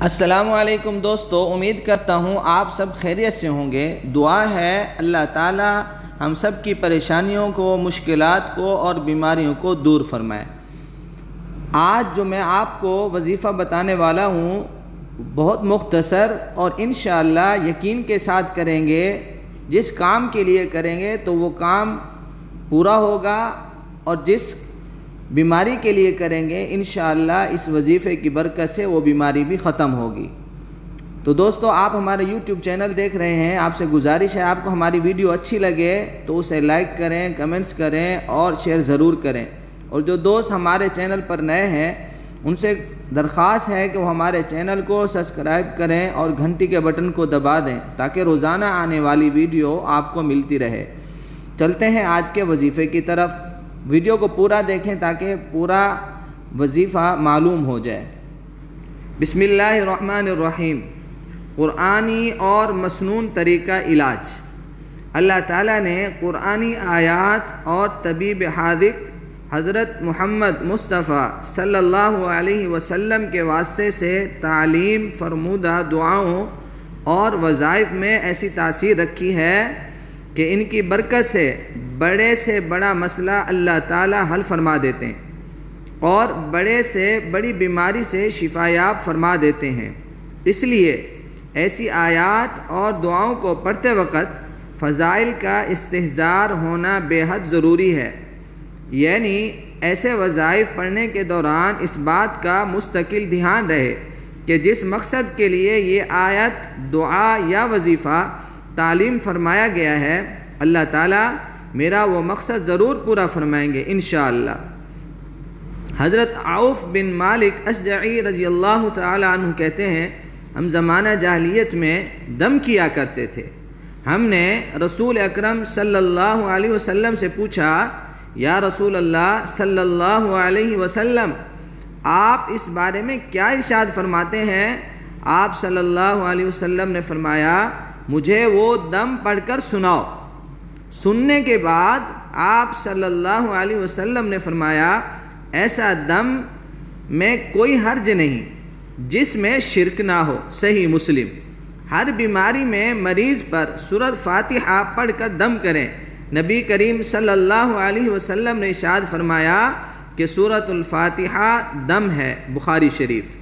السلام علیکم دوستو، امید کرتا ہوں آپ سب خیریت سے ہوں گے۔ دعا ہے اللہ تعالی ہم سب کی پریشانیوں کو، مشکلات کو اور بیماریوں کو دور فرمائے۔ آج جو میں آپ کو وظیفہ بتانے والا ہوں بہت مختصر اور انشاءاللہ یقین کے ساتھ کریں گے، جس کام کے لیے کریں گے تو وہ کام پورا ہوگا، اور جس بیماری کے لیے کریں گے انشاءاللہ اس وظیفے کی برکت سے وہ بیماری بھی ختم ہوگی۔ تو دوستو، آپ ہمارے یوٹیوب چینل دیکھ رہے ہیں، آپ سے گزارش ہے آپ کو ہماری ویڈیو اچھی لگے تو اسے لائک کریں، کمنٹس کریں اور شیئر ضرور کریں۔ اور جو دوست ہمارے چینل پر نئے ہیں ان سے درخواست ہے کہ وہ ہمارے چینل کو سبسکرائب کریں اور گھنٹی کے بٹن کو دبا دیں تاکہ روزانہ آنے والی ویڈیو آپ کو ملتی رہے۔ چلتے ہیں آج کے وظیفے کی طرف۔ ویڈیو کو پورا دیکھیں تاکہ پورا وظیفہ معلوم ہو جائے۔ بسم اللہ الرحمن الرحیم۔ قرآنی اور مسنون طریقہ علاج۔ اللہ تعالیٰ نے قرآنی آیات اور طبیب حاذق حضرت محمد مصطفیٰ صلی اللہ علیہ وسلم کے واسطے سے تعلیم فرمودہ دعاؤں اور وظائف میں ایسی تاثیر رکھی ہے کہ ان کی برکت سے بڑا مسئلہ اللہ تعالیٰ حل فرما دیتے ہیں اور بڑے سے بڑی بیماری سے شفا یاب فرما دیتے ہیں۔ اس لیے ایسی آیات اور دعاؤں کو پڑھتے وقت فضائل کا استحضار ہونا بے حد ضروری ہے، یعنی ایسے وظائف پڑھنے کے دوران اس بات کا مستقل دھیان رہے کہ جس مقصد کے لیے یہ آیت، دعا یا وظیفہ تعلیم فرمایا گیا ہے اللہ تعالیٰ میرا وہ مقصد ضرور پورا فرمائیں گے انشاءاللہ۔ حضرت عوف بن مالک اشجعی رضی اللہ تعالی عنہ کہتے ہیں، ہم زمانہ جاہلیت میں دم کیا کرتے تھے۔ ہم نے رسول اکرم صلی اللہ علیہ وسلم سے پوچھا، یا رسول اللہ صلی اللہ علیہ وسلم، آپ اس بارے میں کیا ارشاد فرماتے ہیں؟ آپ صلی اللہ علیہ وسلم نے فرمایا، مجھے وہ دم پڑھ کر سناؤ۔ سننے کے بعد آپ صلی اللہ علیہ وسلم نے فرمایا، ایسا دم میں کوئی حرج نہیں جس میں شرک نہ ہو۔ صحیح مسلم۔ ہر بیماری میں مریض پر سورۃ فاتحہ پڑھ کر دم کریں۔ نبی کریم صلی اللہ علیہ وسلم نے ارشاد فرمایا کہ سورۃ الفاتحہ دم ہے۔ بخاری شریف۔